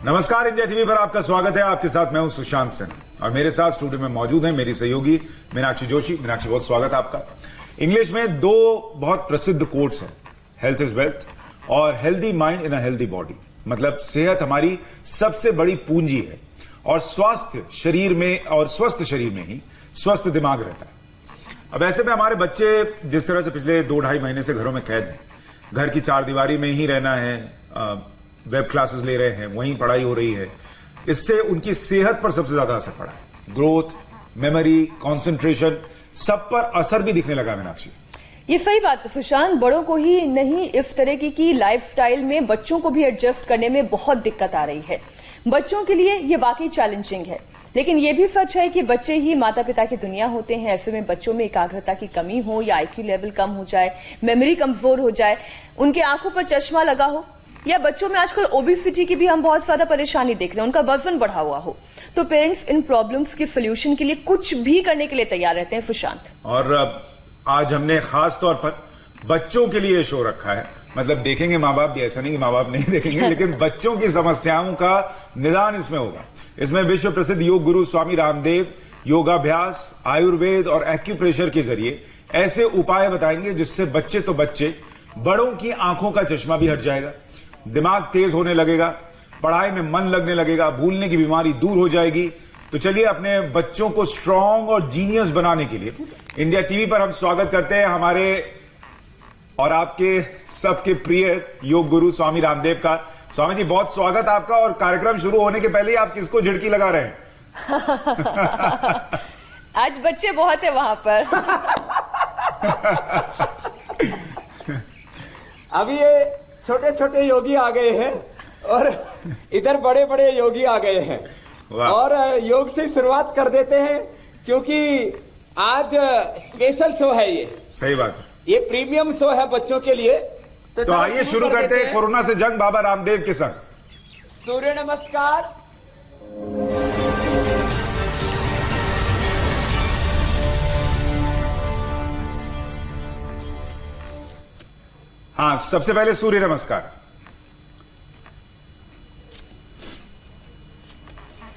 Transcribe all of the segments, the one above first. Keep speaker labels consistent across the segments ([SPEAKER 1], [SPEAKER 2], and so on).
[SPEAKER 1] नमस्कार, India TV पर आपका स्वागत है। आपके साथ मैं हूं सुशांत सिंह और मेरे साथ स्टूडियो में मौजूद हैं मेरी सहयोगी मीनाक्षी जोशी। मीनाक्षी, बहुत स्वागत है आपका। इंग्लिश में दो बहुत प्रसिद्ध कोट्स हैं, हेल्थ इज वेल्थ और healthy mind in a healthy body. मतलब सेहत हमारी सबसे बड़ी पूंजी है और स्वास्थ्य शरीर में और स्वस्थ शरीर में ही स्वस्थ दिमाग रहता है। अब ऐसे में हमारे बच्चे जिस तरह से पिछले 2-2.5 महीने से घरों में कैद हैं, घर की चारदीवारी में ही रहना है, वेब क्लासेस ले रहे हैं, वहीं पढ़ाई हो रही है, इससे उनकी सेहत पर सबसे ज्यादा असर पड़ा है। ग्रोथ, मेमोरी, कंसंट्रेशन, सब पर असर भी दिखने लगा। मीनाक्षी,
[SPEAKER 2] ये सही बात है सुशांत, बड़ों को ही नहीं इस तरह की लाइफस्टाइल में बच्चों को भी एडजस्ट करने में बहुत दिक्कत आ रही है। बच्चों के लिए ये वाकई चैलेंजिंग है, लेकिन ये भी सच है कि बच्चे ही माता पिता की दुनिया होते हैं। ऐसे में बच्चों में एकाग्रता की कमी हो या आईक्यू लेवल कम हो जाए, मेमोरी कमजोर हो जाए, उनके आंखों पर चश्मा लगा हो, या बच्चों में आजकल ओबेसिटी की भी हम बहुत ज्यादा परेशानी देख रहे हैं, उनका वजन बढ़ा हुआ हो, तो पेरेंट्स इन प्रॉब्लम्स के सोल्यूशन के लिए कुछ भी करने के लिए तैयार रहते हैं सुशांत।
[SPEAKER 1] और आज हमने खास तौर पर बच्चों के लिए शो रखा है। मतलब देखेंगे माँ बाप भी, ऐसा नहीं कि माँ बाप नहीं देखेंगे, लेकिन बच्चों की समस्याओं का निदान इसमें होगा। इसमें विश्व प्रसिद्ध योग गुरु स्वामी रामदेव योगाभ्यास, आयुर्वेद और एक्यूप्रेशर के जरिए ऐसे उपाय बताएंगे जिससे बच्चे तो बच्चे, बड़ों की आंखों का चश्मा भी हट जाएगा, दिमाग तेज होने लगेगा, पढ़ाई में मन लगने लगेगा, भूलने की बीमारी दूर हो जाएगी। तो चलिए अपने बच्चों को स्ट्रांग और जीनियस बनाने के लिए इंडिया टीवी पर हम स्वागत करते हैं हमारे और आपके सबके प्रिय योग गुरु स्वामी रामदेव का। स्वामी जी, बहुत स्वागत आपका। और कार्यक्रम शुरू होने के पहले ही आप किसको झिड़की लगा रहे हैं?
[SPEAKER 2] आज बच्चे बहुत है वहां पर।
[SPEAKER 3] अभी ये छोटे छोटे योगी आ गए हैं और इधर बड़े बड़े योगी आ गए हैं और योग से शुरुआत कर देते हैं, क्योंकि आज स्पेशल शो है ये।
[SPEAKER 1] सही बात है,
[SPEAKER 3] ये प्रीमियम शो है बच्चों के लिए।
[SPEAKER 1] तो आइए शुरू करते हैं कोरोना से जंग बाबा रामदेव के संग।
[SPEAKER 3] सूर्य नमस्कार।
[SPEAKER 1] हाँ, सबसे पहले सूर्य नमस्कार।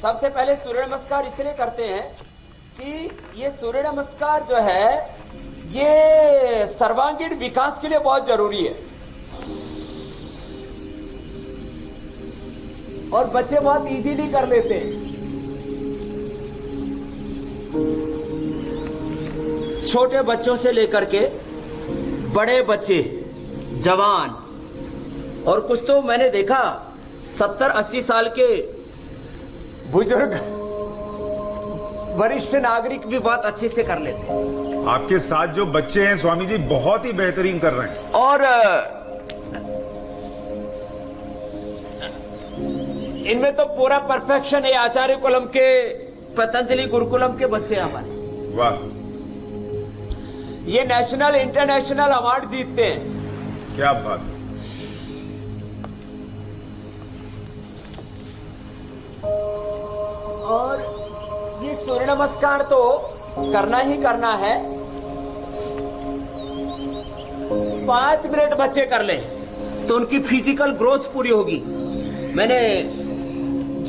[SPEAKER 3] सबसे पहले सूर्य नमस्कार इसलिए करते हैं कि ये सूर्य नमस्कार जो है ये सर्वांगीण विकास के लिए बहुत जरूरी है और बच्चे बहुत इजीली कर लेते हैं। छोटे बच्चों से लेकर के बड़े बच्चे, जवान और कुछ तो मैंने देखा 70-80 साल के बुजुर्ग, वरिष्ठ नागरिक भी बहुत अच्छे से कर लेते हैं।
[SPEAKER 1] आपके साथ जो बच्चे हैं स्वामी जी बहुत ही बेहतरीन कर रहे हैं।
[SPEAKER 3] और इनमें तो पूरा परफेक्शन है। आचार्य कुलम के, पतंजलि गुरुकुलम के बच्चे हमारे।
[SPEAKER 1] वाह,
[SPEAKER 3] ये नेशनल इंटरनेशनल अवार्ड जीतते हैं।
[SPEAKER 1] क्या बात है।
[SPEAKER 3] और ये सूर्य नमस्कार तो करना ही करना है। 5 मिनट बच्चे कर लें तो उनकी फिजिकल ग्रोथ पूरी होगी। मैंने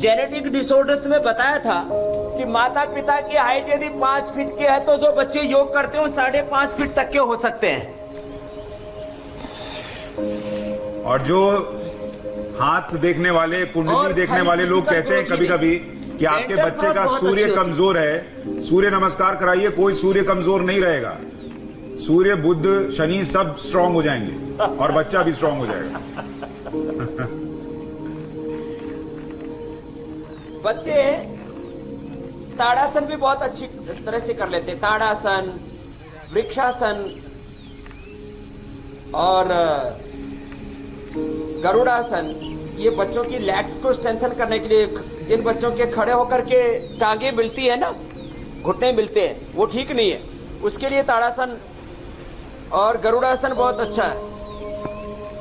[SPEAKER 3] जेनेटिक डिसऑर्डर्स में बताया था कि माता पिता की हाइट यदि 5 फीट की है तो जो बच्चे योग करते हैं वो 5.5 फीट तक के हो सकते हैं।
[SPEAKER 1] और जो हाथ देखने वाले, कुंडली देखने वाले लोग कहते हैं कभी कभी कि आपके बच्चे का सूर्य कमजोर है, सूर्य नमस्कार कराइए, कोई सूर्य कमजोर नहीं रहेगा। सूर्य, बुध, शनि सब स्ट्रांग हो जाएंगे और बच्चा भी स्ट्रांग हो जाएगा।
[SPEAKER 3] बच्चे ताड़ासन भी बहुत अच्छी तरह से कर लेते हैं। ताड़ासन, वृक्षासन और गरुड़ासन, ये बच्चों की लेग्स को स्ट्रेंथन करने के लिए, जिन बच्चों के खड़े होकर के टांगे मिलती है ना, घुटने मिलते हैं, वो ठीक नहीं है, उसके लिए ताड़ासन और गरुड़ासन बहुत अच्छा है।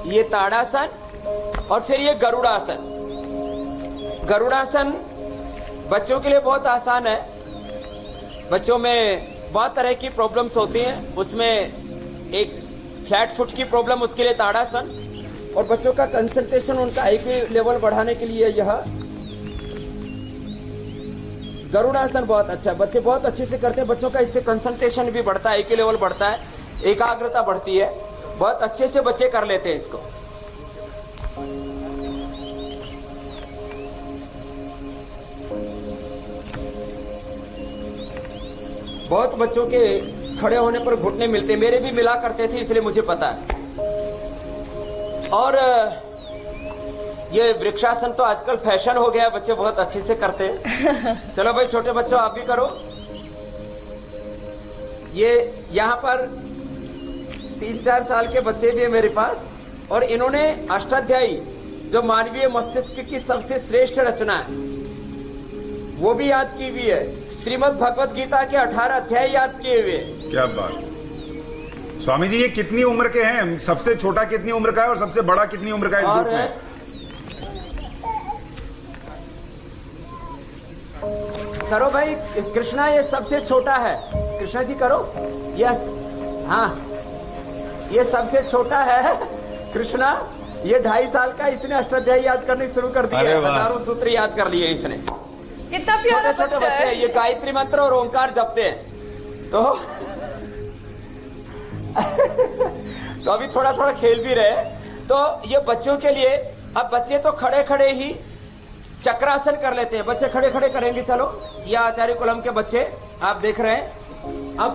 [SPEAKER 3] ये ताड़ासन और फिर ये गरुड़ासन। गरुड़ासन बच्चों के लिए बहुत आसान है। बच्चों में बहुत तरह की प्रॉब्लम्स होती हैं, उसमें एक फ्लैट फुट की प्रॉब्लम, उसके लिए ताड़ासन, और बच्चों का कंसंट्रेशन, उनका आईक्यू लेवल बढ़ाने के लिए यह गरुड़ासन बहुत अच्छा है, बच्चे बहुत अच्छे से करते हैं। बच्चों का इससे कंसंट्रेशन भी बढ़ता है, IQ लेवल बढ़ता है, एकाग्रता बढ़ती है, बहुत अच्छे से बच्चे कर लेते हैं इसको। बहुत बच्चों के खड़े होने पर घुटने मिलते, मेरे भी मिला करते थे, इसलिए मुझे पता है। और ये वृक्षासन तो आजकल फैशन हो गया, बच्चे बहुत अच्छे से करते हैं। चलो भाई छोटे बच्चों आप भी करो। ये यहाँ पर 3-4 साल के बच्चे भी है मेरे पास, और इन्होंने अष्टाध्यायी जो मानवीय मस्तिष्क की सबसे श्रेष्ठ रचना है वो भी याद की हुई है। श्रीमद् भगवत गीता के 18 अध्याय याद किए हुए।
[SPEAKER 1] क्या बात। स्वामी जी ये कितनी उम्र के हैं? सबसे छोटा कितनी उम्र का है और सबसे बड़ा कितनी उम्र का है इस ग्रुप में?
[SPEAKER 3] करो भाई, कृष्णा ये सबसे छोटा है। कृष्णा जी करो। यस, हाँ ये सबसे छोटा है कृष्णा। ये 2.5 साल का, इसने अष्टाध्यायी याद करनी शुरू कर दी है, हजारों सूत्र याद कर लिए इसने।
[SPEAKER 2] कितना प्यारा
[SPEAKER 3] छोटे छोटे बच्चे हैं, ये गायत्री मंत्र और ओंकार जपते हैं। तो अभी थोड़ा थोड़ा खेल भी रहे। तो ये बच्चों के लिए, अब बच्चे तो खड़े खड़े ही चक्रासन कर लेते हैं, बच्चे खड़े खड़े करेंगे। चलो, ये आचार्य कुलम के बच्चे आप देख रहे हैं। अब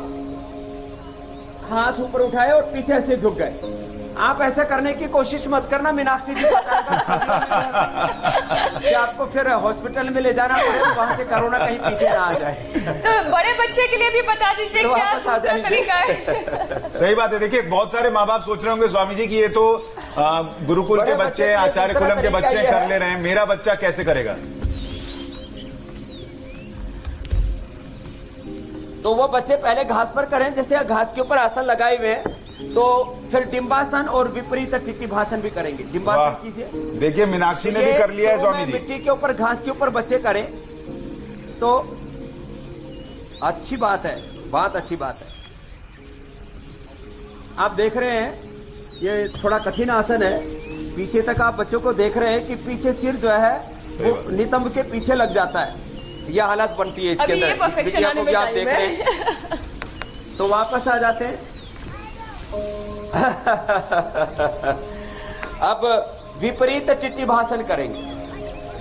[SPEAKER 3] हाथ ऊपर उठाए और पीछे से झुक गए। आप ऐसा करने की कोशिश मत करना, मीनाक्षी जी कि आपको फिर हॉस्पिटल में ले जाना पड़े, वहां से कोरोना कहीं पीछे ना आ जाए।
[SPEAKER 2] तो बड़े बच्चे के लिए भी बता दीजिए क्या दूसरा तरीका है।
[SPEAKER 1] सही बात है। देखिए बहुत सारे माँ बाप सोच रहे होंगे स्वामी जी कि ये तो गुरुकुल के बच्चे, आचार्य कुलम के बच्चे कर ले रहे हैं, मेरा बच्चा कैसे करेगा?
[SPEAKER 3] तो वो बच्चे पहले घास पर करें, जैसे घास के ऊपर आसन लगाए हुए हैं, तो फिर डिम्बासन और विपरीत टिट्टिभासन भी करेंगे। डिम्बासन कीजिए।
[SPEAKER 1] देखिए मीनाक्षी ने भी कर लिया है स्वामी जी।
[SPEAKER 3] मिट्टी के ऊपर, घास के ऊपर बच्चे करें तो अच्छी बात है, बहुत अच्छी बात है। आप देख रहे हैं ये थोड़ा कठिन आसन है। पीछे तक आप बच्चों को देख रहे हैं कि पीछे सिर जो है वो नितंब के पीछे लग जाता है। यह हालत बनती है इसके अंदर। इस वीडियो को भी आप देख रहे हैं। तो वापस आ जाते हैं। अब विपरीत टिट्टिभासन करेंगे।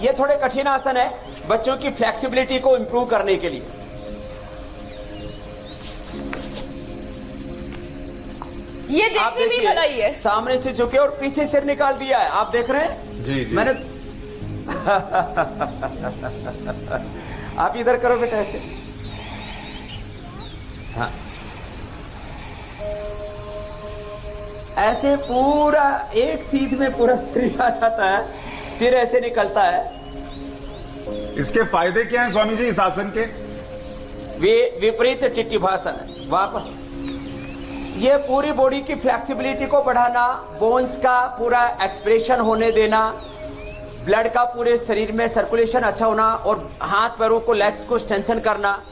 [SPEAKER 3] ये थोड़े कठिन आसन है बच्चों की फ्लेक्सिबिलिटी को इंप्रूव करने के लिए।
[SPEAKER 2] ये देखने भी भलाई है।
[SPEAKER 3] सामने से झुके और पीछे सिर निकाल दिया है, आप देख रहे हैं?
[SPEAKER 1] जी जी।
[SPEAKER 3] मैंने आप इधर करो बेटा ऐसे। हाँ, ऐसे पूरा एक सीध में पूरा सिर आ जाता है, सिर ऐसे निकलता है।
[SPEAKER 1] इसके फायदे क्या हैं स्वामी जी इस आसन के?
[SPEAKER 3] विपरीत टिट्टिभासन है। वापस ये पूरी बॉडी की फ्लेक्सिबिलिटी को बढ़ाना, बोन्स का पूरा एक्सप्रेशन होने देना, ब्लड का पूरे शरीर में सर्कुलेशन अच्छा होना, और हाथ पैरों को, लेग्स को स्ट्रेंथन करना।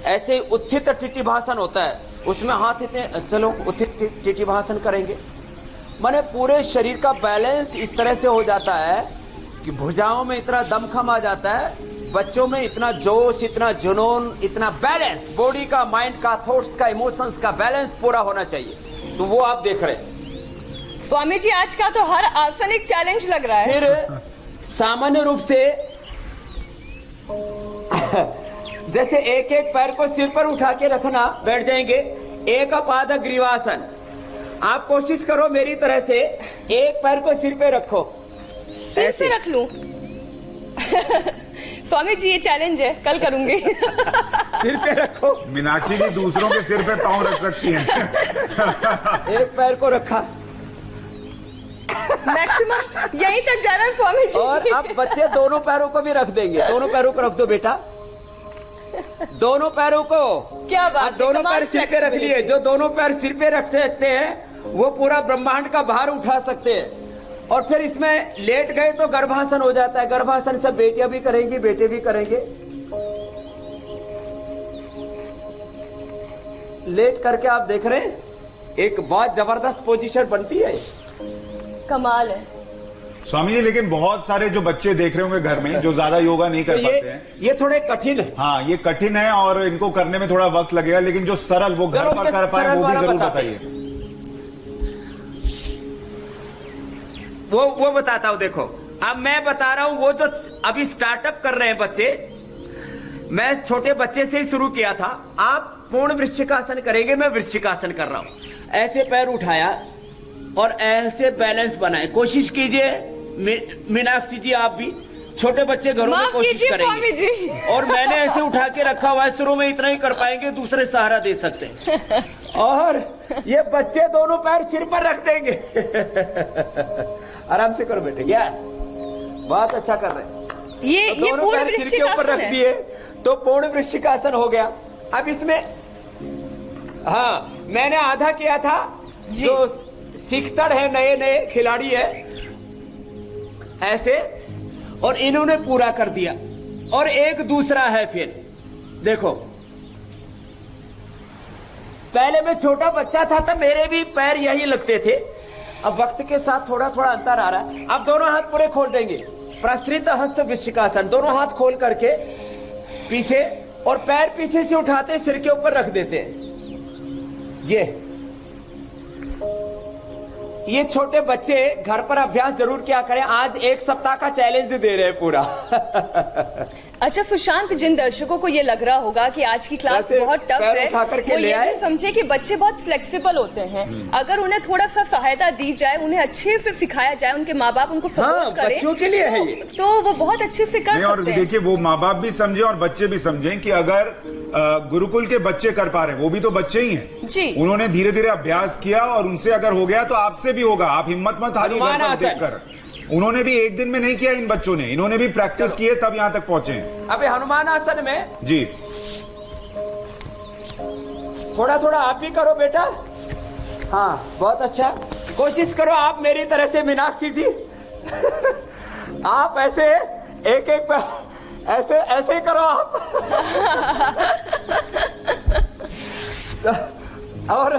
[SPEAKER 3] ऐसे उत्थित टिट्टिभासन होता है, उसमें हाथ इतने, चलो उत्थित टिट्टिभासन करेंगे। माने पूरे शरीर का बैलेंस इस तरह से हो जाता है कि भुजाओं में इतना दमखम आ जाता है, बच्चों में इतना जोश, इतना जुनून, इतना बैलेंस, बॉडी का, माइंड का, थॉट्स का, इमोशंस का बैलेंस पूरा होना चाहिए। तो वो आप देख रहे हैं।
[SPEAKER 2] स्वामी जी आज का तो हर आसन एक चैलेंज लग रहा है।
[SPEAKER 3] फिर सामान्य रूप से जैसे एक एक पैर को सिर पर उठा के रखना, बैठ जाएंगे। एक पाद ग्रीवासन। आप कोशिश करो मेरी तरह से, एक पैर को सिर पे रखो।
[SPEAKER 2] सिर पे रख लूं? स्वामी जी ये चैलेंज है, कल करूंगी।
[SPEAKER 3] सिर पे रखो।
[SPEAKER 1] मीनाक्षी जी दूसरों के सिर पे पांव रख सकती हैं।
[SPEAKER 3] एक पैर को रखा,
[SPEAKER 2] मैक्सिमम यहीं तक जा रहा है स्वामी जी।
[SPEAKER 3] और अब बच्चे दोनों पैरों को भी रख देंगे। दोनों पैरों को रख दो बेटा, दोनों पैरों को।
[SPEAKER 2] क्या बात
[SPEAKER 3] है, दोनों पैर सिर पे रख लिए। जो दोनों पैर सिर पे रख सकते हैं वो पूरा ब्रह्मांड का भार उठा सकते हैं। और फिर इसमें लेट गए तो गर्भासन हो जाता है। गर्भासन सब बेटियां भी करेंगी, बेटे भी करेंगे। लेट करके आप देख रहे हैं, एक बहुत जबरदस्त पोजीशन बनती है।
[SPEAKER 2] कमाल है।
[SPEAKER 1] स्वामी जी, लेकिन बहुत सारे जो बच्चे देख रहे होंगे घर में जो ज्यादा योगा नहीं कर पाते हैं,
[SPEAKER 3] ये थोड़े कठिन है।
[SPEAKER 1] हाँ, ये कठिन है और इनको करने में थोड़ा वक्त लगेगा, लेकिन जो सरल वो घर पर कर पाए वो भी जरूर बताइए।
[SPEAKER 3] वो बताता हूं। देखो, अब मैं बता रहा हूं, वो जो अभी स्टार्टअप कर रहे हैं बच्चे, मैं छोटे बच्चे से ही शुरू किया था। आप पूर्ण वृश्चिकासन करेंगे, मैं वृश्चिकासन कर रहा हूं। ऐसे पैर उठाया और ऐसे बैलेंस बनाए। कोशिश कीजिए मीनाक्षी जी, आप भी छोटे बच्चे घरों में कोशिश करेंगे। और मैंने ऐसे उठा के रखा हुआ है, शुरू में इतना ही कर पाएंगे, दूसरे सहारा दे सकते हैं। और ये बच्चे दोनों पैर सिर पर रख देंगे। आराम से करो बेटे। यस, बहुत अच्छा कर रहे हैं।
[SPEAKER 2] तो ये
[SPEAKER 3] दोनों पैर सिर के ऊपर रख दिए तो पूर्ण वृश्चिकासन हो गया। अब इसमें, हाँ, मैंने आधा किया था। जो सीखतर है, नए नए खिलाड़ी है, ऐसे, और इन्होंने पूरा कर दिया। और एक दूसरा है। फिर देखो, पहले मैं छोटा बच्चा था तब मेरे भी पैर यही लगते थे। अब वक्त के साथ थोड़ा थोड़ा अंतर आ रहा है। अब दोनों हाथ पूरे खोल देंगे। प्रसृत हस्त वृश्चिकासन, दोनों हाथ खोल करके पीछे, और पैर पीछे से उठाते सिर के ऊपर रख देते हैं। ये छोटे बच्चे घर पर अभ्यास जरूर किया करें। आज एक सप्ताह का चैलेंज दे रहे हैं पूरा।
[SPEAKER 2] अच्छा सुशांत, जिन दर्शकों को ये लग रहा होगा कि आज की क्लास बहुत टफ है, वो ये भी समझे कि बच्चे बहुत फ्लेक्सिबल होते हैं। अगर उन्हें थोड़ा सा सहायता दी जाए, उन्हें अच्छे से सिखाया जाए, उनके माँ बाप उनको सपोर्ट करें,
[SPEAKER 3] बच्चों के लिए है ये,
[SPEAKER 2] तो वो बहुत अच्छे से कर सकते हैं।
[SPEAKER 1] और देखिए, वो माँ बाप भी समझे और बच्चे भी समझें कि अगर गुरुकुल के बच्चे कर पा रहे हैं, वो भी तो बच्चे ही हैं
[SPEAKER 2] जी।
[SPEAKER 1] उन्होंने धीरे धीरे अभ्यास किया और उनसे अगर हो गया तो आपसे भी होगा। आप हिम्मत मत हारिए घर पर देखकर। उन्होंने भी एक दिन में नहीं किया, इन बच्चों ने, इन्होंने भी प्रैक्टिस की है, तब यहां तक पहुंचे हैं।
[SPEAKER 3] अभी हनुमान आसन में
[SPEAKER 1] जी,
[SPEAKER 3] थोड़ा थोड़ा आप भी करो बेटा। हाँ, बहुत अच्छा। कोशिश करो आप मेरी तरह से, मीनाक्षी जी। आप ऐसे एक एक ऐसे ऐसे करो आप। और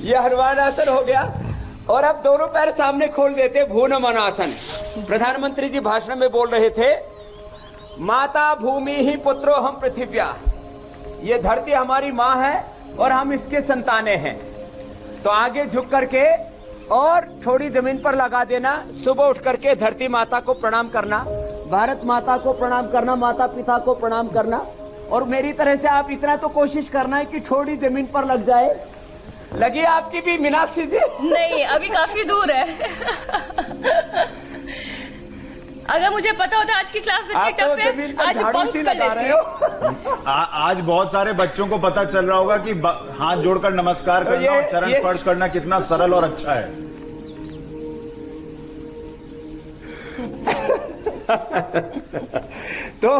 [SPEAKER 3] ये हनुमान आसन हो गया। और अब दोनों पैर सामने खोल देते, भूनमन आसन। प्रधानमंत्री जी भाषण में बोल रहे थे, माता भूमि ही पुत्रो हम पृथिव्या। ये धरती हमारी माँ है और हम इसके संतानें हैं। तो आगे झुक करके और थोड़ी जमीन पर लगा देना। सुबह उठ करके धरती माता को प्रणाम करना, भारत माता को प्रणाम करना, माता पिता को प्रणाम करना। और मेरी तरह से आप इतना तो कोशिश करना है कि थोड़ी जमीन पर लग जाए। लगी आपकी भी मीनाक्षी जी?
[SPEAKER 2] नहीं, अभी काफी दूर है। अगर मुझे पता होता आज की क्लास इतनी टफ है, आज बंक कर लेती।
[SPEAKER 1] आज बहुत सारे बच्चों को पता चल रहा होगा कि हाथ जोड़कर नमस्कार करना और चरण स्पर्श करना कितना सरल और अच्छा है।
[SPEAKER 3] तो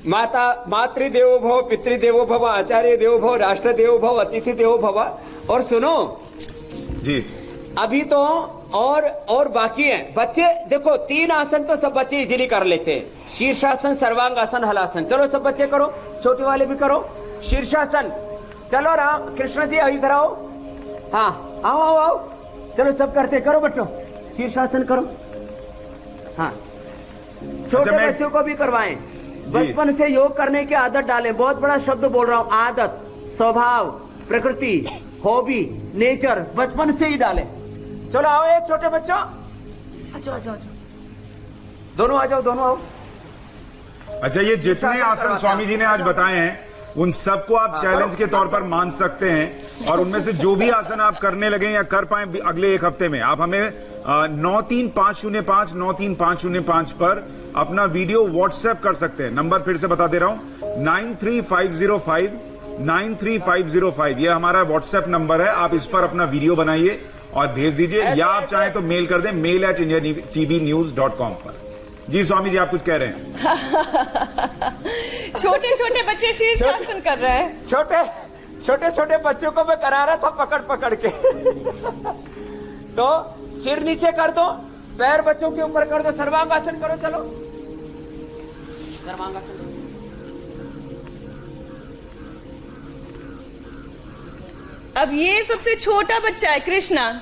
[SPEAKER 3] मातृदेवो भव, पितृदेवो भव, आचार्य देवो भव, राष्ट्र देवो भव, अतिथि देवो भव। और सुनो
[SPEAKER 1] जी,
[SPEAKER 3] अभी तो और बाकी है। बच्चे देखो, 3 आसन तो सब बच्चे इजीली कर लेते हैं। शीर्षासन, सर्वांगासन, हलासन। चलो सब बच्चे करो, छोटे वाले भी करो। शीर्षासन, चलो राम कृष्ण जी इधर आओ। हाँ, आओ आओ आओ, चलो सब करते, करो बच्चों, शीर्षासन करो। हाँ, छोटे बच्चों को भी करवाएं। बचपन से योग करने की आदत डालें। बहुत बड़ा शब्द बोल रहा हूं, आदत, स्वभाव, प्रकृति, हॉबी, नेचर, बचपन से ही डालें। चलो आओ ये छोटे बच्चों, अच्छा, दोनों आ जाओ, दोनों आओ।
[SPEAKER 1] अच्छा, ये जितने आसन स्वामी जी ने आज बताए हैं उन सबको आप चैलेंज के तौर पर मान सकते हैं। और उनमें से जो भी आसन आप करने लगे या कर पाए अगले एक हफ्ते में, आप हमें 93505935 935005 पर अपना वीडियो व्हाट्सएप कर सकते हैं। नंबर फिर से बता दे रहा हूं, 93505935। यह हमारा व्हाट्सएप नंबर है। आप इस पर अपना वीडियो बनाइए और भेज दीजिए, या आप चाहें तो मेल कर दें, mail@indiatvnews.com पर। जी स्वामी जी, आप कुछ कह रहे हैं।
[SPEAKER 2] छोटे छोटे बच्चे शीर्षासन कर रहे हैं।
[SPEAKER 3] छोटे छोटे बच्चों को मैं करा रहा था पकड़ के। तो सिर नीचे कर दो, पैर बच्चों के ऊपर कर दो, सर्वांगासन करो। चलो सर्वांगासन।
[SPEAKER 2] अब ये सबसे छोटा बच्चा है कृष्णा।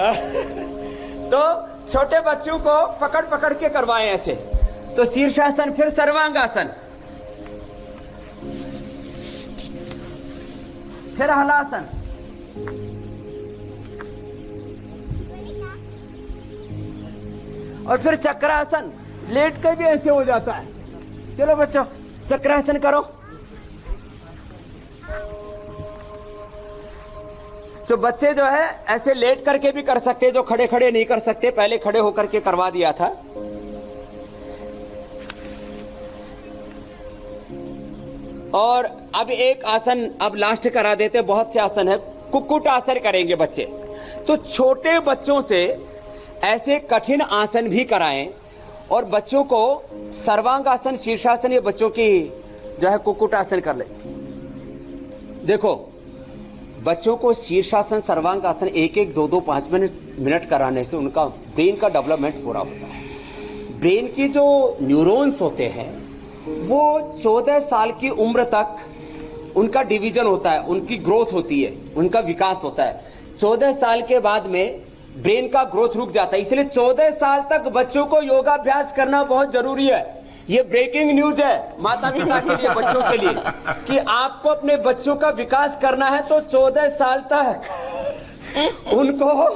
[SPEAKER 3] तो छोटे बच्चों को पकड़ पकड़ के करवाएं ऐसे। तो शीर्षासन, फिर सर्वांगासन, फिर हलासन, और फिर चक्रासन। लेट के भी ऐसे हो जाता है। चलो बच्चों चक्रासन करो। तो बच्चे जो है ऐसे लेट करके भी कर सकते, जो खड़े खड़े नहीं कर सकते, पहले खड़े होकर के करवा दिया था। और अब एक आसन अब लास्ट करा देते, बहुत से आसन है। कुक्कुट आसन करेंगे बच्चे। तो छोटे बच्चों से ऐसे कठिन आसन भी कराएं और बच्चों को सर्वांगासन, शीर्षासन, ये बच्चों की जो है कुक्कुट आसन कर ले। देखो बच्चों को शीर्षासन, सर्वांगासन 1-1, 2-2, 5 मिनट कराने से उनका ब्रेन का डेवलपमेंट पूरा होता है। ब्रेन की जो न्यूरॉन्स होते हैं वो 14 साल की उम्र तक उनका डिवीजन होता है, उनकी ग्रोथ होती है, उनका विकास होता है। 14 साल के बाद में ब्रेन का ग्रोथ रुक जाता है। इसलिए 14 साल तक बच्चों को योगाभ्यास करना बहुत जरूरी है। ये ब्रेकिंग न्यूज है माता पिता के लिए, बच्चों के लिए, कि आपको अपने बच्चों का विकास करना है तो 14 साल तक उनको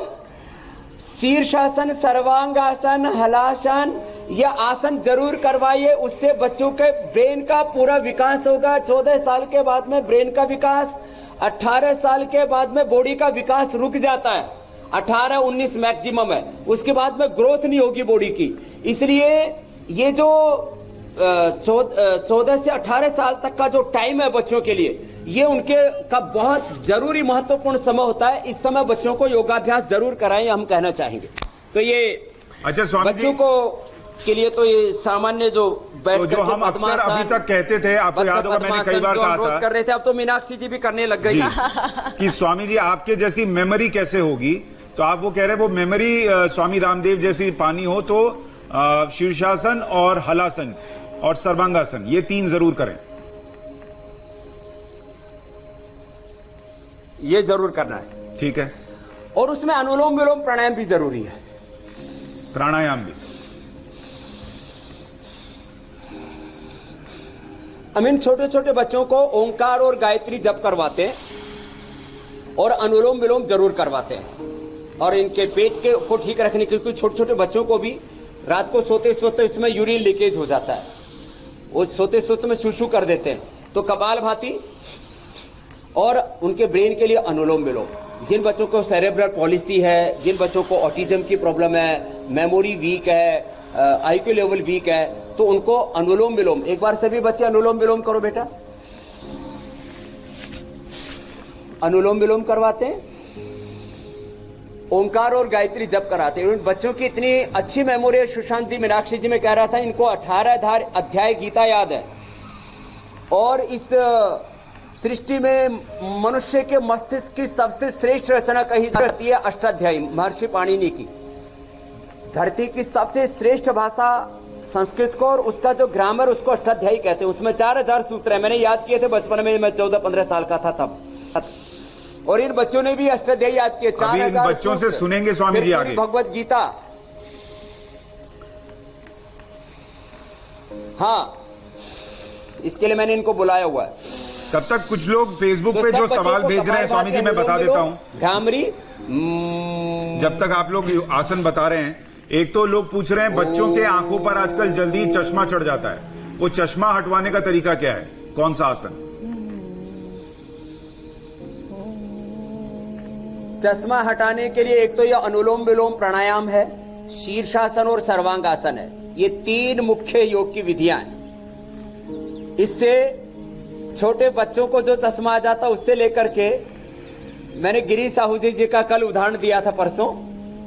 [SPEAKER 3] शीर्षासन, सर्वांगासन, हलासन या आसन जरूर करवाइए। उससे बच्चों के ब्रेन का पूरा विकास होगा। 14 साल के बाद में ब्रेन का विकास, 18 साल के बाद में बॉडी का विकास रुक जाता है। 18-19 मैक्सिमम है, उसके बाद में ग्रोथ नहीं होगी बॉडी की। इसलिए ये जो 14 से 18 साल तक का जो टाइम है बच्चों के लिए, ये उनके का बहुत जरूरी महत्वपूर्ण समय होता है। इस समय बच्चों को योगाभ्यास जरूर कराएं, हम कहना चाहेंगे। तो ये
[SPEAKER 1] अच्छा स्वामी
[SPEAKER 3] बच्चों को के लिए तो ये सामान्य जो
[SPEAKER 1] तो जो हम अक्सर अभी तक कहते थे, आपको याद होगा मैंने कई बार कहा था,
[SPEAKER 3] कर रहे थे, अब तो मीनाक्षी जी भी करने लग गई
[SPEAKER 1] कि स्वामी जी आपके जैसी मेमोरी कैसे होगी। तो आप वो कह रहे हैं वो मेमोरी स्वामी रामदेव जैसी पानी हो तो शीर्षासन और हलासन और सर्वांगासन ये 3 जरूर करें।
[SPEAKER 3] ये जरूर करना है,
[SPEAKER 1] ठीक है।
[SPEAKER 3] और उसमें अनुलोम विलोम प्राणायाम भी जरूरी है।
[SPEAKER 1] प्राणायाम भी
[SPEAKER 3] हम छोटे छोटे बच्चों को ओंकार और गायत्री जप करवाते हैं और अनुलोम विलोम जरूर करवाते हैं। और इनके पेट के को ठीक रखने के लिए छोटे छोटे बच्चों को भी रात को सोते सोते इसमें यूरिन लीकेज हो जाता है, वो सोते सोते में शूशू कर देते हैं। तो कपालभाति और उनके ब्रेन के लिए अनुलोम विलोम। जिन बच्चों को सेरेब्रल पॉलिसी है, जिन बच्चों को ऑटिज्म की प्रॉब्लम है, मेमोरी वीक है, आईक्यू लेवल वीक है, तो उनको अनुलोम विलोम। एक बार सभी बच्चे अनुलोम विलोम करो बेटा। अनुलोम विलोम करवाते हैं, ओंकार और गायत्री जप कराते हैं। बच्चों की इतनी अच्छी मेमोरी है, सुशांत जी, मीनाक्षी जी, मैं कह रहा था इनको 18 अध्याय गीता याद है। और इस सृष्टि में मनुष्य के मस्तिष्क की सबसे श्रेष्ठ रचना कही जाती है अष्टाध्यायी महर्षि पाणिनि की। धरती की सबसे श्रेष्ठ भाषा संस्कृत को, और उसका जो ग्रामर उसको अष्टाध्यायी कहते हैं। उसमें 4000 सूत्र है, मैंने याद किए थे बचपन में, मैं 14-15 साल का था तब। और इन बच्चों ने भी अष्टाध्यायी याद किए। 4000
[SPEAKER 1] बच्चों से सुनेंगे स्वामी जी आगे
[SPEAKER 3] भगवत गीता। हाँ, इसके लिए मैंने इनको बुलाया हुआ है।
[SPEAKER 1] तब तक कुछ लोग फेसबुक पे जो सवाल भेज रहे हैं स्वामी जी मैं बता देता हूँ।
[SPEAKER 3] घामरी,
[SPEAKER 1] जब तक आप लोग आसन बता रहे हैं, एक तो लोग पूछ रहे हैं बच्चों के आंखों पर आजकल जल्दी चश्मा चढ़ जाता है, वो चश्मा हटवाने का तरीका क्या है, कौन सा आसन?
[SPEAKER 3] चश्मा हटाने के लिए एक तो यह अनुलोम विलोम प्राणायाम है, शीर्षासन और सर्वांगासन है। ये 3 मुख्य योग की विधियां हैं। इससे छोटे बच्चों को जो चश्मा आ जाता उससे लेकर के, मैंने गिरी साहू जी का कल उदाहरण दिया था परसों,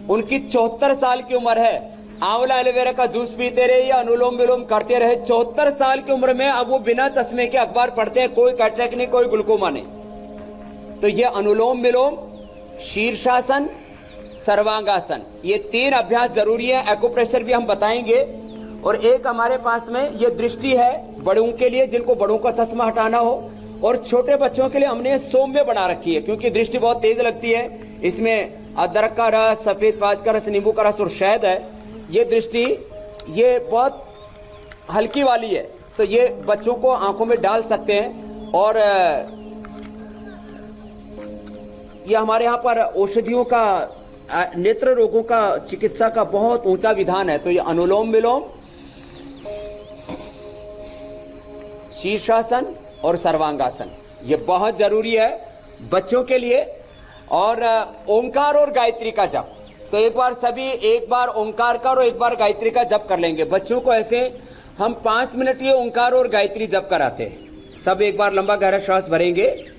[SPEAKER 3] उनकी 74 साल की उम्र है, आंवला एलोवेरा का जूस पीते रहे या अनुलोम विलोम करते रहे। 74 साल की उम्र में अब वो बिना चश्मे के अखबार पढ़ते हैं, कोई कैटरेक्ट नहीं, कोई ग्लूकोमा नहीं। तो ये अनुलोम विलोम, शीर्षासन, सर्वांगासन, ये 3 अभ्यास जरूरी है। एक्यूप्रेशर भी हम बताएंगे। और एक हमारे पास में ये दृष्टि है बड़ों के लिए, जिनको बड़ों का चश्मा हटाना हो, और छोटे बच्चों के लिए हमने सौम्य बना रखी है, क्योंकि दृष्टि बहुत तेज लगती है। इसमें अदरक का रस, सफेद प्याज का रस, नींबू का रस और शहद है, ये दृष्टि ये बहुत हल्की वाली है, तो ये बच्चों को आंखों में डाल सकते हैं। और ये हमारे यहां पर औषधियों का, नेत्र रोगों का चिकित्सा का बहुत ऊंचा विधान है। तो ये अनुलोम विलोम, शीर्षासन और सर्वांगासन ये बहुत जरूरी है बच्चों के लिए। और ओंकार और गायत्री का जप, तो एक बार सभी एक बार ओंकार का और एक बार गायत्री का जप कर लेंगे। बच्चों को ऐसे हम 5 मिनट ये ओंकार और गायत्री जप कराते हैं। सब एक बार लंबा गहरा श्वास भरेंगे।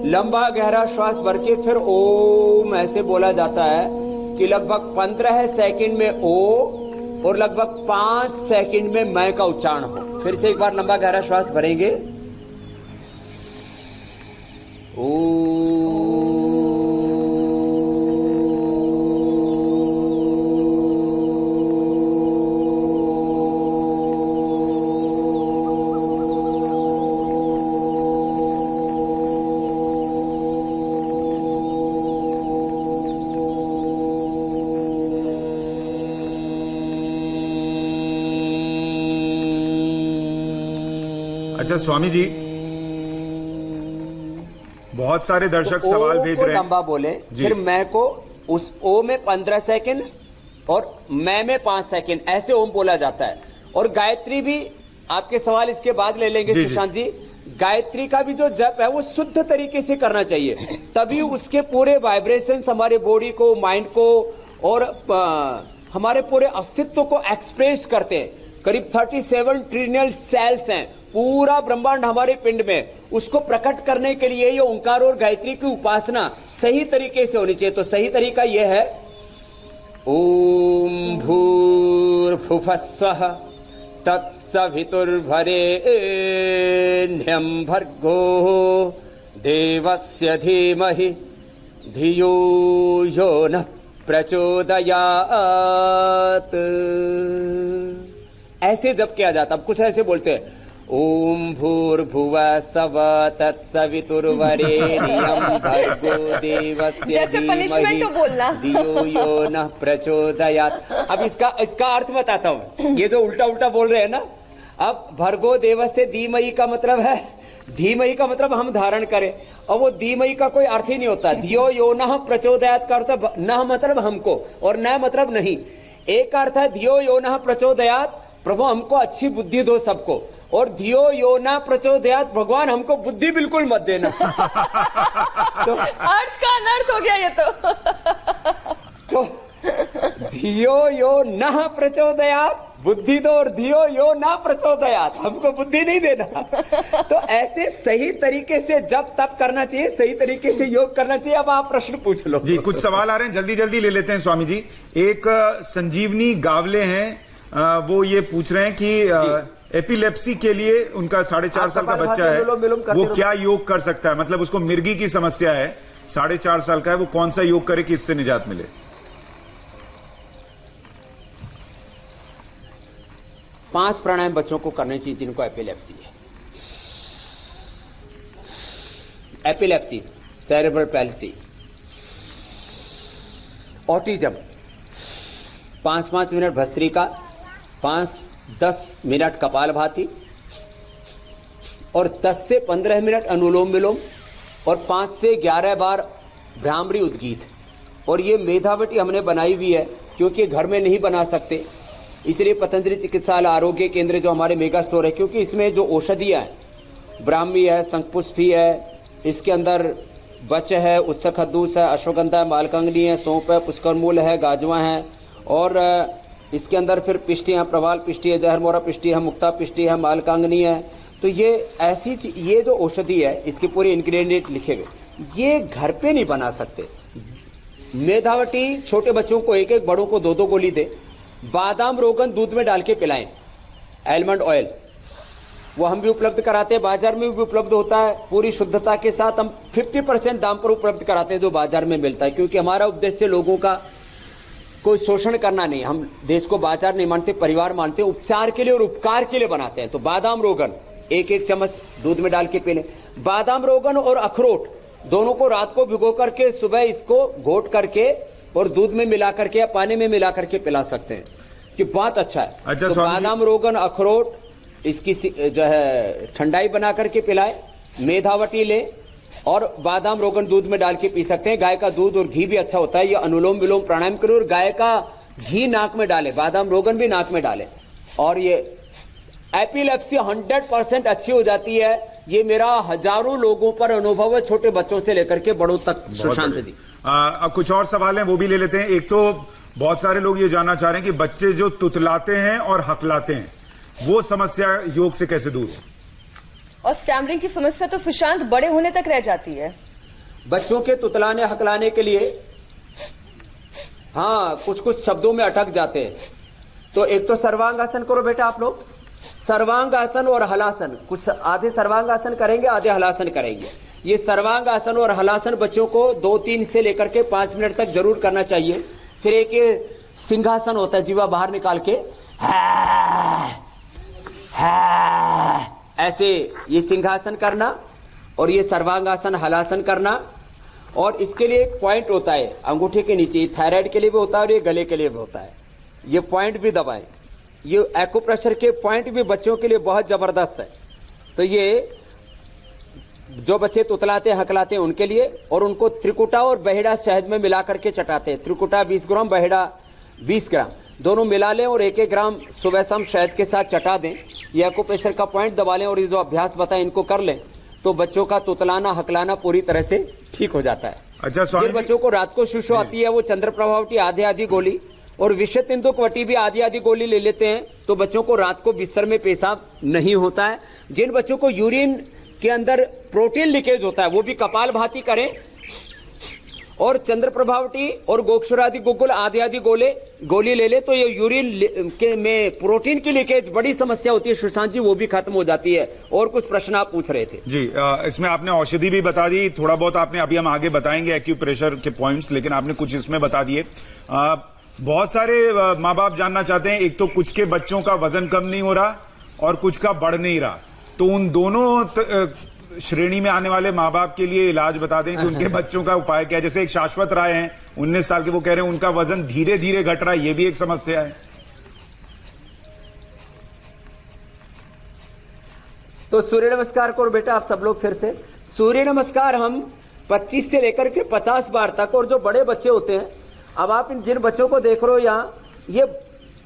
[SPEAKER 3] लंबा गहरा श्वास भर के फिर ओम ऐसे बोला जाता है कि लगभग 15 सेकंड में ओ और लगभग 5 सेकंड में मैं का उच्चारण हो। फिर से एक बार लंबा गहरा श्वास भरेंगे। ओ
[SPEAKER 1] अच्छा स्वामी जी, बहुत सारे दर्शक सवाल भेज रहे हैं।
[SPEAKER 3] लंबा बोले, फिर मैं को उस ओ में 15 सेकंड और मैं में 5 सेकंड ऐसे ओम बोला जाता है। और गायत्री भी आपके सवाल इसके बाद ले लेंगे सुशांत जी। गायत्री का भी जो जप है वो शुद्ध तरीके से करना चाहिए, तभी उसके पूरे वाइब्रेशंस हमारे बॉडी को, माइंड को और हमारे पूरे अस्तित्व को एक्सप्रेस करते हैं। करीब 37 ट्रिलियन सेल्स हैं पूरा ब्रह्मांड हमारे पिंड में, उसको प्रकट करने के लिए ये ओंकार और गायत्री की उपासना सही तरीके से होनी चाहिए। तो सही तरीका यह है, ओम भूर्भुवस्वः तत्सवितुर्वरेण्यं भर्गो देवस्य धीमहि धियो यो नः प्रचोदयात्। ऐसे जप किया जाता। अब कुछ ऐसे बोलते हैं, ओम भूर्भुवः स्वः तत्सवितुर्वरेण्यं भर्गो देवस्य धीमहि धियो यो नः प्रचोदयात्। अब इसका अर्थ बताता हूं। ये जो उल्टा उल्टा बोल रहे हैं ना, अब भर्गो देवस्य धीमहि का मतलब है, धीमहि का मतलब हम धारण करें, और वो धीमहि का कोई अर्थ ही नहीं होता। धियो यो नः प्रचोदयात् का अर्थ नः मतलब हमको और न मतलब नहीं। एक अर्थ है धियो यो नः प्रचोदयात्, प्रभु हमको अच्छी बुद्धि दो सबको, और धियो यो न प्रचोदयात्, भगवान हमको बुद्धि बिल्कुल मत देना। तो
[SPEAKER 2] अर्थ का अनर्थ हो गया ये तो
[SPEAKER 3] धियो यो न प्रचोदयात्, बुद्धि दो, और धियो यो न प्रचोदयात्, हमको बुद्धि नहीं देना। तो ऐसे सही तरीके से जब तब करना चाहिए, सही तरीके से योग करना चाहिए। अब आप प्रश्न पूछ लो
[SPEAKER 1] जी। कुछ सवाल आ रहे हैं, जल्दी जल्दी ले लेते हैं स्वामी जी। एक संजीवनी गावले हैं, वो ये पूछ रहे हैं कि एपिलेप्सी के लिए उनका 4.5 साल का बच्चा है, वो क्या योग कर सकता है? मतलब उसको मिर्गी की समस्या है, 4.5 साल का है, वो कौन सा योग करे कि इससे निजात मिले?
[SPEAKER 3] 5 प्राणायाम बच्चों को करने चाहिए जिनको एपिलेप्सी है। Epilepsy, cerebral palsy, autism, 5-5 minute bhastrika, 5-10 minute kapalbhati और 10 से 15 मिनट अनुलोम विलोम और 5 से 11 बार भ्रामरी उद्गीत। और ये मेधावटी हमने बनाई हुई है, क्योंकि घर में नहीं बना सकते, इसलिए पतंजलि चिकित्सालय आरोग्य केंद्र जो हमारे मेगा स्टोर है, क्योंकि इसमें जो औषधियां हैं, ब्राह्मी है, शंखपुष्पी है, इसके अंदर बच है, उत्सखद्दूस है, अश्वगंधा है, मालकंगनी है, सौंफ है, पुष्करमूल है, गाजवा है, और इसके अंदर फिर पिष्टी है, प्रवाल पिष्टी है, जहरमोरा पिष्टी है, मुक्ता पिष्टी है, मालकांगनी है। तो ये ऐसी ये जो औषधि है, इसके पूरे इंग्रेडिएंट लिखे हुए, ये घर पे नहीं बना सकते। मेधावटी छोटे बच्चों को 1-1, बड़ों को 2-2 गोली दे, बादाम रोगन दूध में डाल के पिलाएं, आलमंड ऑयल, वो हम भी उपलब्ध कराते हैं, बाजार में भी उपलब्ध होता है पूरी शुद्धता के साथ। हम 50% दाम पर उपलब्ध कराते हैं जो बाजार में मिलता है, क्योंकि हमारा उद्देश्य लोगों का कोई शोषण करना नहीं। हम देश को बाजार नहीं मानते, परिवार मानते, उपचार के लिए और उपकार के लिए बनाते हैं। तो बादाम रोगन 1-1 चम्मच दूध में डाल के पी लें। बादाम रोगन और अखरोट दोनों को रात को भिगो करके सुबह इसको घोट करके और दूध में मिला करके या पानी में मिला करके पिला सकते हैं, कि बहुत अच्छा है।
[SPEAKER 1] अच्छा,
[SPEAKER 3] तो बादाम रोगन अखरोट इसकी जो है ठंडाई बना करके पिलाए, मेधावटी ले और बादाम रोगन दूध में डाल के पी सकते हैं। गाय का दूध और घी भी अच्छा होता है। ये अनुलोम विलोम प्राणायाम करो और गाय का घी नाक में डाले, बादाम रोगन भी नाक में डाले, और ये एपिलेप्सी 100% अच्छी हो जाती है। ये मेरा हजारों लोगों पर अनुभव है, छोटे बच्चों से लेकर के बड़ों तक। सुशांत जी,
[SPEAKER 1] अब कुछ और सवाल हैं, वो भी ले लेते हैं। एक तो बहुत सारे लोग ये जानना चाह रहे हैं कि बच्चे जो तुतलाते हैं और हकलाते हैं, वो समस्या योग से कैसे दूर हो?
[SPEAKER 2] और स्टैमरिंग की समस्या तो सुशांत बड़े होने तक रह जाती है।
[SPEAKER 3] बच्चों के तुतलाने हकलाने के लिए हाँ कुछ शब्दों में अटक जाते हैं। तो एक तो सर्वांगासन करो बेटा आप लोग, सर्वांगासन और हलासन। कुछ आधे सर्वांगासन करेंगे, आधे हलासन करेंगे। ये सर्वांगासन और हलासन बच्चों को 2-3 से लेकर के 5 मिनट तक जरूर करना चाहिए। फिर एक ये सिंहासन होता है, जीवा बाहर निकाल के ऐसे ये सिंहासन करना, और ये सर्वांगासन हलासन करना। और इसके लिए एक पॉइंट होता है अंगूठे के नीचे, थायराइड के लिए भी होता है और ये गले के लिए भी होता है। ये पॉइंट भी दबाएं। ये एक्यूप्रेशर के पॉइंट भी बच्चों के लिए बहुत जबरदस्त है। तो ये जो बच्चे तुतलाते हकलाते हैं उनके लिए, और उनको त्रिकुटा और बहेड़ा शहद में मिला करके चटाते हैं। त्रिकुटा 20 ग्राम, बहेड़ा 20 ग्राम, दोनों मिला लें और 1-1 ग्राम सुबह शाम शहद के साथ चटा दें। ये एक्यूप्रेशर का पॉइंट दबा लें और ये जो अभ्यास बताएं इनको कर लें, तो बच्चों का तुतलाना हकलाना पूरी तरह से ठीक हो जाता है।
[SPEAKER 1] अच्छा,
[SPEAKER 3] जिन बच्चों को रात को शुशु आती है वो चंद्र प्रभावटी आधी गोली और विषतिंदुकवटी भी आधी गोली ले लेते हैं, तो बच्चों को रात को बिस्तर में पेशाब नहीं होता है। जिन बच्चों को यूरिन के अंदर प्रोटीन लीकेज होता है वो भी कपाल भाती करें, और चंद्र प्रभावटी और गोक्षुरादि गुग्गुल आधी गोली ले ले, तो ये यूरिन के में प्रोटीन की लीकेज बड़ी समस्या होती है सुशांत जी, वो भी खत्म हो जाती है। और कुछ प्रश्न आप पूछ रहे थे
[SPEAKER 1] जी। इसमें आपने औषधि भी बता दी, थोड़ा बहुत आपने, अभी हम आगे बताएंगे एक्यूप्रेशर के पॉइंट्स, लेकिन आपने कुछ इसमें बता दिए। बहुत सारे माँ बाप जानना चाहते हैं, एक तो कुछ के बच्चों का वजन कम नहीं हो रहा और कुछ का बढ़ नहीं रहा, तो उन दोनों श्रेणी में आने वाले माँ बाप के लिए इलाज बता दें कि उनके बच्चों का उपाय क्या है। जैसे एक शाश्वत राय हैं, 19 साल के, वो कह रहे हैं उनका वजन धीरे धीरे घट रहा है, ये भी एक समस्या है।
[SPEAKER 3] तो सूर्य नमस्कार करो बेटा आप सब लोग फिर से। सूर्य नमस्कार हम 25 से लेकर के 50 बार तक, और जो बड़े बच्चे होते हैं, अब आप इन जिन बच्चों को देख रहे हो यहाँ, ये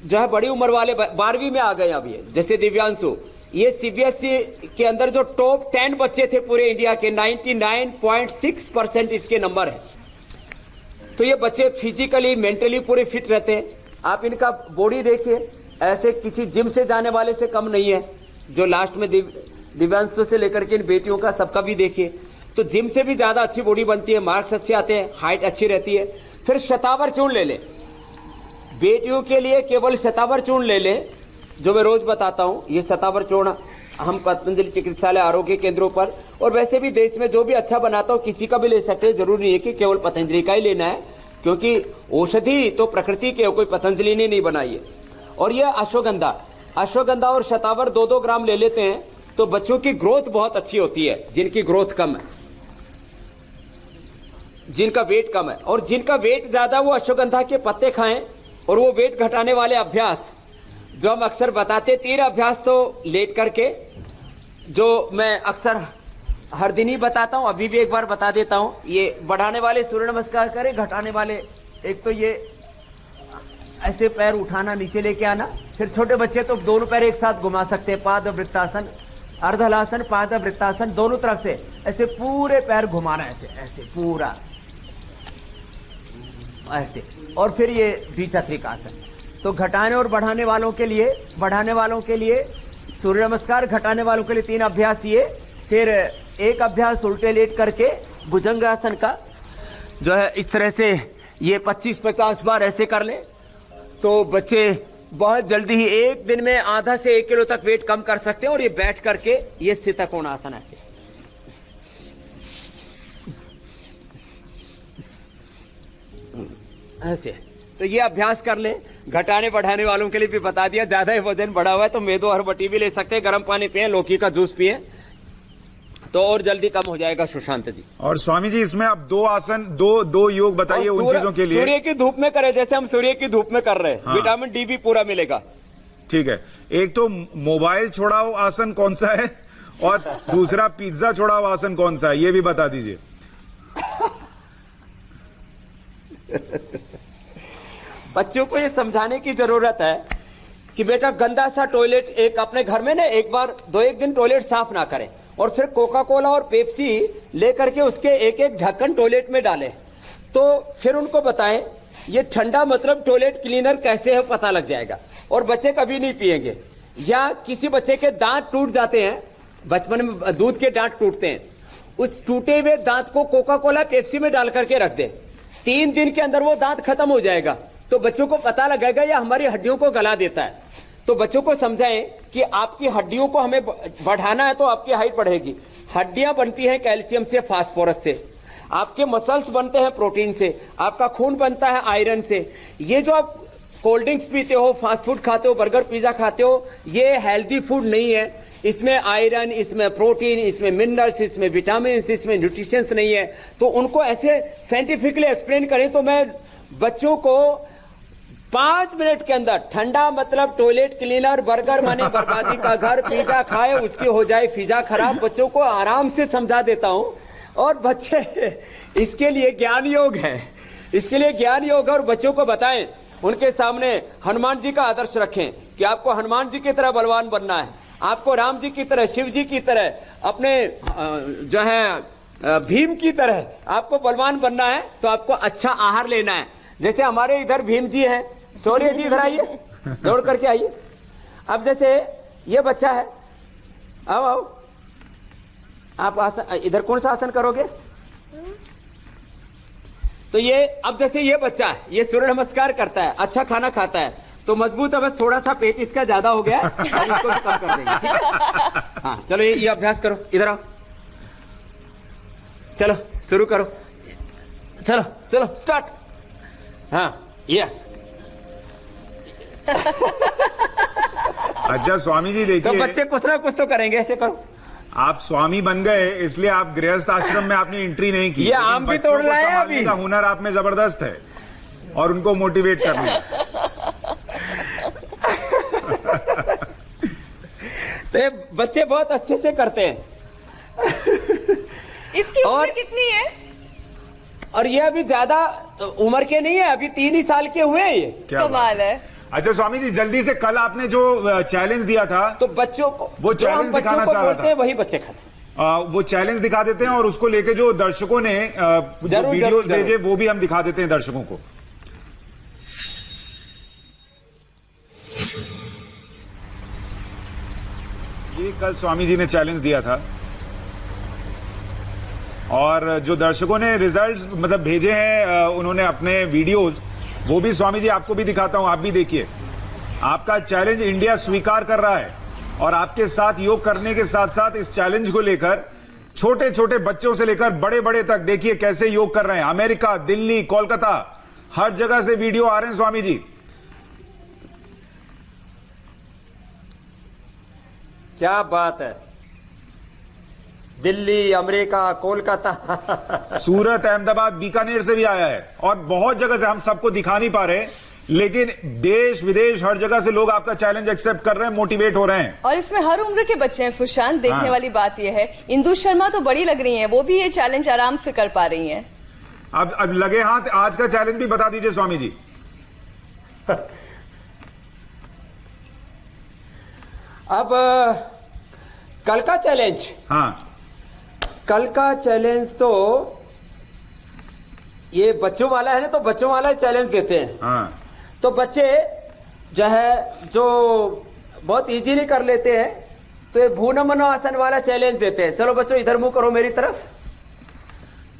[SPEAKER 3] जो है बड़ी उम्र वाले 12वीं में आ गए अब, ये जैसे दिव्यांशु, ये सीबीएसई के अंदर जो टॉप 10 बच्चे थे पूरे इंडिया के, 99.6% इसके नंबर है। तो ये बच्चे फिजिकली मेंटली पूरे फिट रहते हैं। आप इनका बॉडी देखिए, ऐसे किसी जिम से जाने वाले से कम नहीं है। जो लास्ट में दिव्यांशु से लेकर के इन बेटियों का सबका भी देखिए, तो जिम से भी ज्यादा अच्छी बॉडी बनती है, मार्क्स अच्छे आते हैं, हाइट अच्छी रहती है। फिर शतावर चूर्ण ले ले, बेटियों के लिए केवल शतावर चूर्ण ले ले, जो मैं रोज बताता हूं। ये शतावर चूर्ण हम पतंजलि चिकित्सालय आरोग्य केंद्रों पर, और वैसे भी देश में जो भी अच्छा बनाता हूं किसी का भी ले सकते हैं, जरूरी नहीं है कि केवल पतंजलि का ही लेना है, क्योंकि औषधि तो प्रकृति के, कोई पतंजलि ने नहीं बनाई है। और ये अश्वगंधा और शतावर 2-2 ग्राम ले लेते हैं, तो बच्चों की ग्रोथ बहुत अच्छी होती है। जिनकी ग्रोथ कम है, जिनका वेट कम है, और जिनका वेट ज्यादा, वो अश्वगंधा के पत्ते खाएं। और वो वेट घटाने वाले अभ्यास जो हम अक्सर बताते, 3 अभ्यास तो लेट करके, जो मैं अक्सर हर दिन ही बताता हूं, अभी भी एक बार बता देता हूं। ये बढ़ाने वाले सूर्य नमस्कार करें, घटाने वाले एक तो ये ऐसे पैर उठाना, नीचे लेके आना। फिर छोटे बच्चे तो दोनों पैर एक साथ घुमा सकते हैं, पाद वृत्तासन, अर्धहलासन, पाद वृत्तासन, दोनों तरफ से ऐसे पूरे पैर घुमाना, ऐसे ऐसे पूरा ऐसे। और फिर ये द्विचक्रिकासन। तो घटाने और बढ़ाने वालों के लिए, बढ़ाने वालों के लिए सूर्य नमस्कार, घटाने वालों के लिए 3 अभ्यास ये। फिर एक अभ्यास उल्टे लेट करके भुजंगासन का, जो है इस तरह से ये 25-50 बार ऐसे कर ले। तो बच्चे बहुत जल्दी ही एक दिन में आधा से 1 किलो तक वेट कम कर सकते हैं। और ये बैठ करके ये स्थित कोणासन ऐसे, ऐसे। तो ये अभ्यास कर ले। घटाने बढ़ाने वालों के लिए भी बता दिया, ज्यादा ही वजन बढ़ा हुआ है तो मेदो हरबटी भी ले सकते हैं, गर्म पानी पिए, लौकी का जूस पिए, तो और जल्दी कम हो जाएगा सुशांत जी।
[SPEAKER 1] और स्वामी जी इसमें आप 2 आसन, दो योग बताइए उन चीजों के लिए।
[SPEAKER 3] सूर्य की धूप में करें, जैसे हम सूर्य की धूप में कर रहे हैं।
[SPEAKER 1] हाँ।
[SPEAKER 3] विटामिन डी भी पूरा मिलेगा।
[SPEAKER 1] ठीक है, एक तो मोबाइल छोड़ाओ आसन कौन सा है और दूसरा पिज्जा छोड़ाओ आसन कौन सा है, ये भी बता दीजिए।
[SPEAKER 3] बच्चों को ये समझाने की जरूरत है कि बेटा गंदा सा टॉयलेट एक अपने घर में ना एक बार 2-1 दिन टॉयलेट साफ ना करें और फिर कोका कोला और पेप्सी लेकर के उसके एक ढक्कन टॉयलेट में डालें। तो फिर उनको बताएं ये ठंडा मतलब टॉयलेट क्लीनर कैसे है पता लग जाएगा और बच्चे कभी नहीं पिएंगे। या किसी बच्चे के दांत टूट जाते हैं, बचपन में दूध के दांत टूटते हैं, उस टूटे हुए दांत को कोका कोला पेप्सी में डाल करके रख दे, 3 दिन के अंदर वो दांत खत्म हो जाएगा। तो बच्चों को पता लगेगा यह हमारी हड्डियों को गला देता है। तो बच्चों को समझाएं कि आपकी हड्डियों को हमें बढ़ाना है तो आपकी हाइट बढ़ेगी। हड्डियां बनती हैं कैल्शियम से, फास्फोरस से, आपके मसल्स बनते हैं प्रोटीन से, आपका खून बनता है आयरन से। ये जो आप कोल्ड ड्रिंक्स पीते हो, फास्ट फूड खाते हो, बर्गर पिज्जा खाते हो, ये हेल्दी फूड नहीं है। इसमें आयरन, इसमें प्रोटीन, इसमें मिनरल्स, इसमें विटामिन, इसमें न्यूट्रिशंस नहीं है। तो उनको ऐसे साइंटिफिकली एक्सप्लेन करें तो मैं बच्चों को 5 मिनट के अंदर ठंडा मतलब टॉयलेट क्लीनर, बर्गर माने बर्बादी का घर, पिज्जा खाए उसकी हो जाए फिजा खराब, बच्चों को आराम से समझा देता हूं। और बच्चे इसके लिए ज्ञान योग है, इसके लिए ज्ञान योग है। और बच्चों को बताएं, उनके सामने हनुमान जी का आदर्श रखें कि आपको हनुमान जी की तरह बलवान बनना है, आपको राम जी की तरह, शिव जी की तरह, अपने जो है भीम की तरह आपको बलवान बनना है। तो आपको अच्छा आहार लेना है। जैसे हमारे इधर भीम जी है, शौर्य जी इधर आइए, दौड़ करके आइए। अब जैसे ये बच्चा है, आओ आओ, आप आसन इधर कौन सा आसन करोगे? तो ये अब जैसे ये बच्चा है, ये सूर्य नमस्कार करता है, अच्छा खाना खाता है, तो मजबूत है, बस थोड़ा सा पेट इसका ज्यादा हो गया है, इसको भी कम कर देंगे, ठीक है? हाँ चलो ये अभ्यास करो, इधर आओ, चलो शुरू करो, चलो चलो स्टार्ट। हाँ यस।
[SPEAKER 1] अच्छा स्वामी जी
[SPEAKER 3] तो
[SPEAKER 1] देखिए,
[SPEAKER 3] बच्चे कुछ ना कुछ तो करेंगे, ऐसे करो।
[SPEAKER 1] आप स्वामी बन गए इसलिए आप गृहस्थ आश्रम में आपने एंट्री नहीं की,
[SPEAKER 3] ये आम भी तोड़ लाए
[SPEAKER 1] संभालने
[SPEAKER 3] अभी।
[SPEAKER 1] का हुनर आप में जबरदस्त है और उनको मोटिवेट करना।
[SPEAKER 3] तो ये बच्चे बहुत अच्छे से करते हैं।
[SPEAKER 2] इसकी उम्र
[SPEAKER 3] और-
[SPEAKER 2] कितनी है?
[SPEAKER 3] और ये अभी ज्यादा उम्र के नहीं है, अभी 3 ही साल के हुए हैं ये।
[SPEAKER 1] क्या बात
[SPEAKER 2] कमाल है।
[SPEAKER 1] अच्छा स्वामी जी जल्दी से, कल आपने जो चैलेंज दिया था
[SPEAKER 3] तो बच्चों को
[SPEAKER 1] वो
[SPEAKER 3] जो हम
[SPEAKER 1] चैलेंज
[SPEAKER 3] बच्चों
[SPEAKER 1] दिखाना
[SPEAKER 3] को
[SPEAKER 1] चाह रहा
[SPEAKER 3] बोलते हैं
[SPEAKER 1] था।
[SPEAKER 3] वही बच्चे खाते हैं।
[SPEAKER 1] वो चैलेंज दिखा देते हैं और उसको लेके जो दर्शकों ने जो
[SPEAKER 3] जरूर,
[SPEAKER 1] वीडियोस
[SPEAKER 3] जरूर।
[SPEAKER 1] भेजे वो भी हम दिखा देते हैं दर्शकों को। ये कल स्वामी जी ने चैलेंज दिया था और जो दर्शकों ने रिजल्ट्स मतलब भेजे हैं उन्होंने अपने वीडियोस, वो भी स्वामी जी आपको भी दिखाता हूं, आप भी देखिए। आपका चैलेंज इंडिया स्वीकार कर रहा है और आपके साथ योग करने के साथ साथ इस चैलेंज को लेकर छोटे छोटे बच्चों से लेकर बड़े बड़े तक देखिए कैसे योग कर रहे हैं। अमेरिका, दिल्ली, कोलकाता, हर जगह से वीडियो आ रहे हैं स्वामी जी।
[SPEAKER 3] क्या बात है, दिल्ली, अमेरिका, कोलकाता।
[SPEAKER 1] सूरत, अहमदाबाद, बीकानेर से भी आया है और बहुत जगह से, हम सबको दिखा नहीं पा रहे लेकिन देश विदेश हर जगह से लोग आपका चैलेंज एक्सेप्ट कर रहे हैं, मोटिवेट हो रहे हैं।
[SPEAKER 2] और इसमें हर उम्र के बच्चे हैं फुशान। देखने
[SPEAKER 1] हाँ।
[SPEAKER 2] वाली बात यह है, इंदु शर्मा तो बड़ी लग रही हैं, वो भी ये चैलेंज आराम से कर पा रही हैं।
[SPEAKER 1] अब लगे हाथ, आज का चैलेंज भी बता दीजिए स्वामी जी।
[SPEAKER 3] अब कल का चैलेंज,
[SPEAKER 1] हाँ
[SPEAKER 3] कल का चैलेंज तो ये बच्चों वाला है ना, तो बच्चों वाला चैलेंज देते हैं।
[SPEAKER 1] हाँ
[SPEAKER 3] तो बच्चे जो है जो बहुत इजीली कर लेते हैं, तो ये भूना मनो आसन वाला चैलेंज देते हैं। चलो बच्चों इधर मुंह करो मेरी तरफ,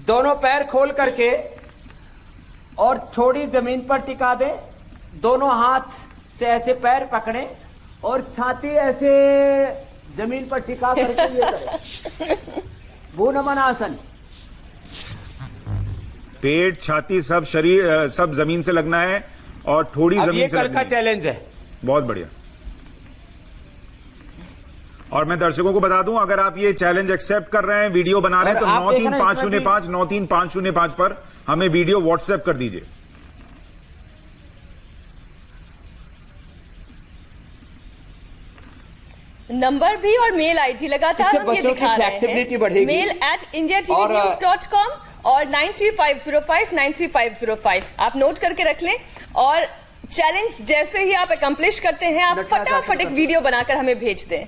[SPEAKER 3] दोनों पैर खोल करके और थोड़ी जमीन पर टिका दें, दोनों हाथ से ऐसे पैर पकड़े और छाती ऐसे जमीन पर टिका करके ये करें। भूनमन आसन।
[SPEAKER 1] पेट, छाती, सब शरीर, सब जमीन से लगना है और थोड़ी जमीन से लगनी है।
[SPEAKER 3] कल का चैलेंज है।
[SPEAKER 1] बहुत बढ़िया। और मैं दर्शकों को बता दूं, अगर आप ये चैलेंज एक्सेप्ट कर रहे हैं, वीडियो बना रहे हैं, तो 93505 93505 पर हमें वीडियो व्हाट्सएप कर दीजिए।
[SPEAKER 2] नंबर भी और मेल आईडी लगातार हम ये दिखा रहे हैं। मेल @indiatvnews.com और 9350593505 आप नोट करके रख लें। और चैलेंज जैसे ही आप अकम्प्लिश करते हैं, आप फटाफट एक वीडियो बनाकर हमें भेज दें।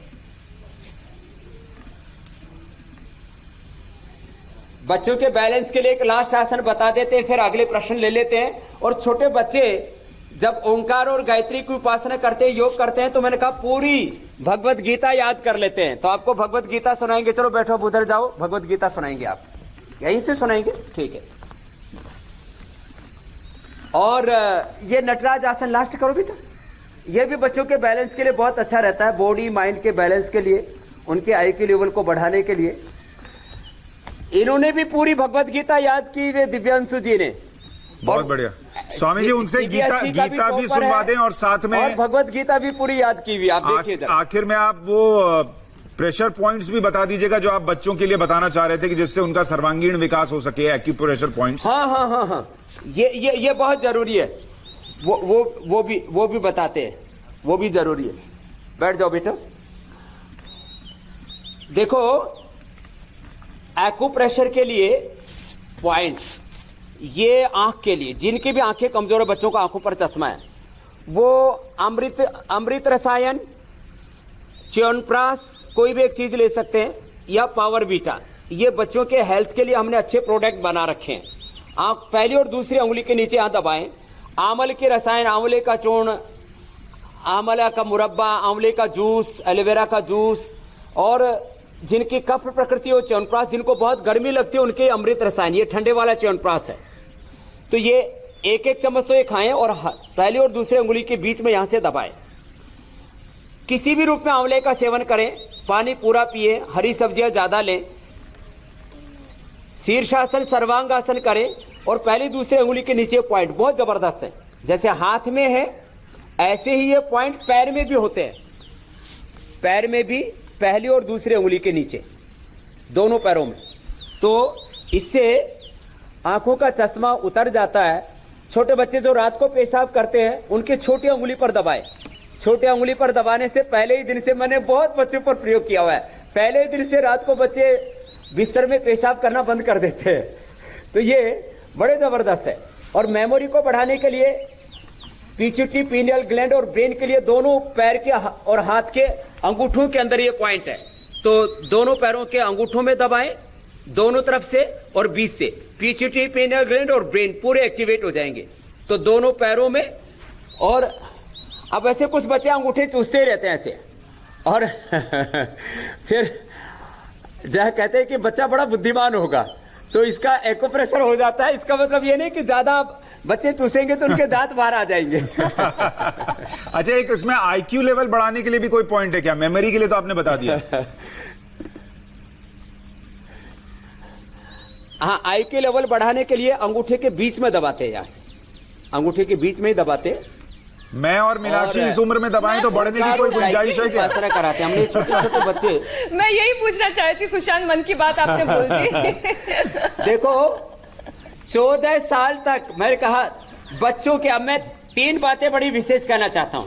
[SPEAKER 3] बच्चों के बैलेंस के लिए एक लास्ट आसन बता देते हैं, फिर अगले प्रश्न ले लेते हैं। और छोटे बच्चे जब ओंकार और गायत्री की उपासना करते हैं, योग करते हैं, तो मैंने कहा पूरी भगवत गीता याद कर लेते हैं। तो आपको भगवत गीता सुनाएंगे। चलो बैठो, अब उधर जाओ, भगवत गीता सुनाएंगे। आप यहीं से सुनाएंगे, ठीक है। और ये नटराज आसन लास्ट करो बेटा। ये भी बच्चों के बैलेंस के लिए बहुत अच्छा रहता है, बॉडी माइंड के बैलेंस के लिए, उनके IQ लेवल को बढ़ाने के लिए। इन्होंने भी पूरी भगवत गीता याद की, वे दिव्यांशु जी ने।
[SPEAKER 1] बहुत बढ़िया। स्वामी जी, उनसे गीता भी सुनवा दें और साथ में
[SPEAKER 3] और भगवत गीता भी पूरी याद की हुई। आप देखिए
[SPEAKER 1] आखिर में आप वो प्रेशर पॉइंट्स भी बता दीजिएगा जो आप बच्चों के लिए बताना चाह रहे थे, कि जिससे उनका सर्वांगीण विकास हो सके, एक्यूप्रेशर पॉइंट्स।
[SPEAKER 3] हाँ, ये बहुत जरूरी है। वो भी बताते हैं, वो भी जरूरी है। बैठ जाओ बेटा। देखो, एक्यूप्रेशर के लिए पॉइंट, ये आंख के लिए, जिनकी भी आंखें कमजोर है, बच्चों को आंखों पर चश्मा है, वो अमृत रसायन, च्यवनप्राश, कोई भी एक चीज ले सकते हैं, या पावर बीटा। ये बच्चों के हेल्थ के लिए हमने अच्छे प्रोडक्ट बना रखे हैं। आप पहली और दूसरी उंगली के नीचे हाथ दबाएं। आंवले के रसायन, आंवले का चूर्ण, आंवला का मुरब्बा, आंवले का जूस, एलोवेरा का जूस, और जिनकी कफ प्रकृति हो च्यवनप्राश, जिनको बहुत गर्मी लगती है, उनके अमृत रसायन, ये ठंडे वाला च्यवनप्राश है। तो ये एक चम्मच तो ये खाएं और पहली और दूसरी उंगली के बीच में यहां से दबाएं। किसी भी रूप में आंवले का सेवन करें, पानी पूरा पिए, हरी सब्जियां ज्यादा लें, शीर्षासन सर्वांगासन करें, और पहली दूसरी उंगली के नीचे पॉइंट बहुत जबरदस्त है। जैसे हाथ में है, ऐसे ही ये पॉइंट पैर में भी होते हैं। पैर में भी पहली और दूसरी उंगली के नीचे, दोनों पैरों में। तो इससे आंखों का चश्मा उतर जाता है। छोटे बच्चे जो रात को पेशाब करते हैं, उनके छोटी उंगली पर दबाएं। छोटी उंगली पर दबाने से पहले ही दिन से, मैंने बहुत बच्चों पर प्रयोग किया हुआ है, पहले ही दिन से रात को बच्चे बिस्तर में पेशाब करना बंद कर देते हैं। तो ये बड़े जबरदस्त है। और मेमोरी को बढ़ाने के लिए पीछूटी, पीनियल ग्लैंड और ब्रेन के लिए दोनों पैर के और हाथ के अंगूठों के अंदर ये पॉइंट है। तो दोनों पैरों के अंगूठों में दबाएं, दोनों तरफ से और बीच से। पीछूटी, पीनियल ग्लैंड और ब्रेन पूरे एक्टिवेट हो जाएंगे। तो दोनों पैरों में। और अब ऐसे कुछ बच्चे अंगूठे चूसते ही रहते हैं ऐसे, और फिर जहाँ कहते हैं कि बच्चा बड़ा बुद्धिमान होगा, तो इसका एक्यूप्रेशर हो जाता है। इसका मतलब ये नहीं कि ज्यादा बच्चे चूसेंगे तो उनके दांत बाहर आ जाएंगे।
[SPEAKER 1] अच्छा, एक इसमें IQ लेवल बढ़ाने के लिए भी कोई पॉइंट है क्या? मेमोरी के लिए तो आपने बता दिया।
[SPEAKER 3] हाँ, IQ लेवल बढ़ाने के लिए अंगूठे के बीच में दबाते हैं, यहां से अंगूठे के बीच में ही दबाते हैं।
[SPEAKER 1] मैं और मीनाक्षी इस उम्र में दबाएं तो बढ़ने की कोई गुंजाइश है क्या?
[SPEAKER 3] कराते हैं हमने छोटे छोटे बच्चे।
[SPEAKER 2] मैं यही पूछना चाहती थी सुशांत, मन की बात आपने बोल दी।
[SPEAKER 3] देखो, 14 साल तक मैंने कहा बच्चों के, अब मैं 3 बातें बड़ी विशेष कहना चाहता हूं।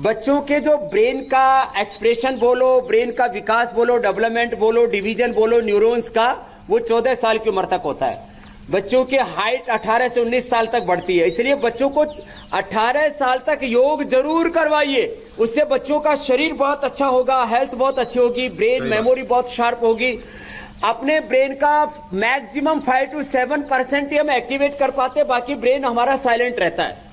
[SPEAKER 3] बच्चों के जो ब्रेन का एक्सप्रेशन बोलो, ब्रेन का विकास बोलो, डेवलपमेंट बोलो, डिवीजन बोलो न्यूरॉन्स का, वो 14 साल की उम्र तक होता है। बच्चों की हाइट 18 से 19 साल तक बढ़ती है। इसलिए बच्चों को 18 साल तक योग जरूर करवाइए। उससे बच्चों का शरीर बहुत अच्छा होगा, हेल्थ बहुत अच्छी होगी, ब्रेन मेमोरी बहुत शार्प होगी। अपने ब्रेन का मैक्सिमम 5 to 7% ही हम एक्टिवेट कर पाते, बाकी ब्रेन हमारा साइलेंट रहता है।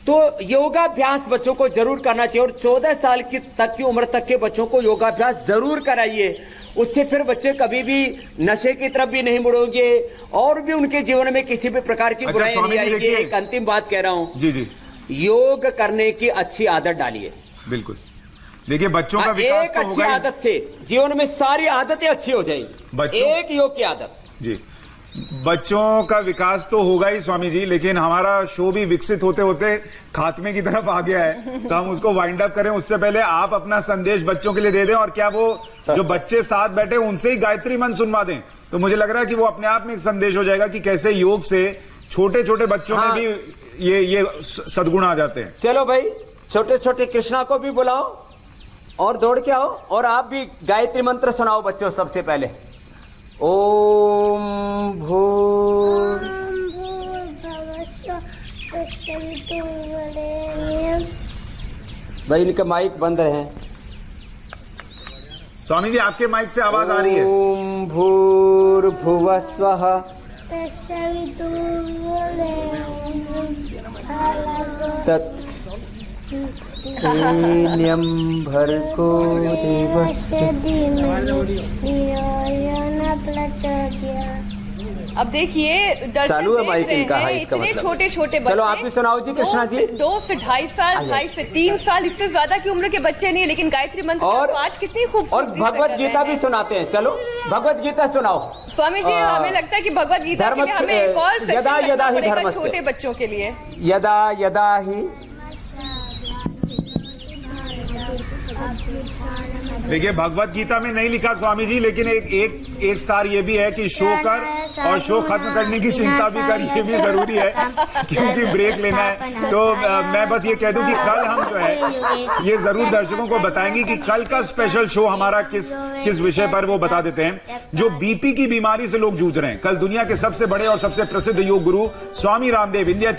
[SPEAKER 3] तो योगाभ्यास बच्चों को जरूर करना चाहिए, और 14 साल तक की उम्र तक के बच्चों को योगाभ्यास जरूर कराइए। उससे फिर बच्चे कभी भी नशे की तरफ भी नहीं मुड़ेंगे, और भी उनके जीवन में किसी भी प्रकार की बुराई नहीं आएगी। एक अंतिम बात कह रहा हूं
[SPEAKER 1] जी जी,
[SPEAKER 3] योग करने की अच्छी आदत डालिए।
[SPEAKER 1] बिल्कुल। देखिए बच्चों का विकास
[SPEAKER 3] एक
[SPEAKER 1] तो
[SPEAKER 3] अच्छी
[SPEAKER 1] होगा
[SPEAKER 3] आदत से जीवन में सारी आदतें अच्छी हो जाएंगी। एक योग की आदत।
[SPEAKER 1] जी, बच्चों का विकास तो होगा ही स्वामी जी, लेकिन हमारा शो भी विकसित होते होते खात्मे की तरफ आ गया है, तो हम उसको वाइंड अप करें उससे पहले आप अपना संदेश बच्चों के लिए दे दें, और क्या वो जो बच्चे साथ बैठे उनसे ही गायत्री मंत्र सुनवा दें, तो मुझे लग रहा है कि वो अपने आप में एक संदेश हो जाएगा कि कैसे योग से छोटे छोटे बच्चों में भी ये सद्गुण आ जाते हैं।
[SPEAKER 3] चलो भाई, छोटे छोटे कृष्णा को भी बुलाओ और दौड़ के आओ, और आप भी गायत्री मंत्र सुनाओ बच्चों। सबसे पहले ओम भाई इनका माइक बंद रहे।
[SPEAKER 1] स्वामी जी आपके माइक से आवाज आ रही है।
[SPEAKER 3] ओम भूर्भुवस्वः तत्सवितुर्वरेण्यं भर्गो देवस्य धीमहि
[SPEAKER 2] अब देखिए दर्शक
[SPEAKER 3] चालू है
[SPEAKER 2] देख
[SPEAKER 3] माइक
[SPEAKER 2] रहे
[SPEAKER 3] इनका,
[SPEAKER 2] हैं,
[SPEAKER 3] इसका
[SPEAKER 2] इतने
[SPEAKER 3] मतलब
[SPEAKER 2] छोटे छोटे बच्चे।
[SPEAKER 3] चलो आप भी सुनाओ जी कृष्णा जी।
[SPEAKER 2] 2 से 2.5 साल, 2.5 से 3 साल, इससे ज्यादा की उम्र के बच्चे नहीं है, लेकिन गायत्री मंत्र
[SPEAKER 3] और
[SPEAKER 2] आज कितनी खूबसूरती
[SPEAKER 3] और भगवत गीता भी सुनाते हैं। चलो भगवत गीता सुनाओ
[SPEAKER 2] स्वामी जी। हमें लगता है कि भगवत गीता के लिए हमें एक और सेशन
[SPEAKER 3] यदा
[SPEAKER 2] रखना
[SPEAKER 3] ही
[SPEAKER 2] पड़ेगा
[SPEAKER 3] धर्मस्य।
[SPEAKER 2] छोटे बच्चों के लिए।
[SPEAKER 3] यदा यदा ही।
[SPEAKER 1] देखिए भगवत गीता में नहीं लिखा स्वामी जी, लेकिन एक सार ये भी है कि शो कर और शो खत्म करने की चिंता भी कर, ये भी जरूरी है क्योंकि ब्रेक लेना है। तो मैं बस ये कह दूं कि कल हम जो है ये जरूर दर्शकों को बताएंगे कि कल का स्पेशल शो हमारा किस विषय पर, वो बता देते हैं। जो बीपी की बीमारी से लोग जूझ रहे हैं, कल दुनिया के सबसे बड़े और सबसे प्रसिद्ध योग गुरु स्वामी रामदेव इंडिया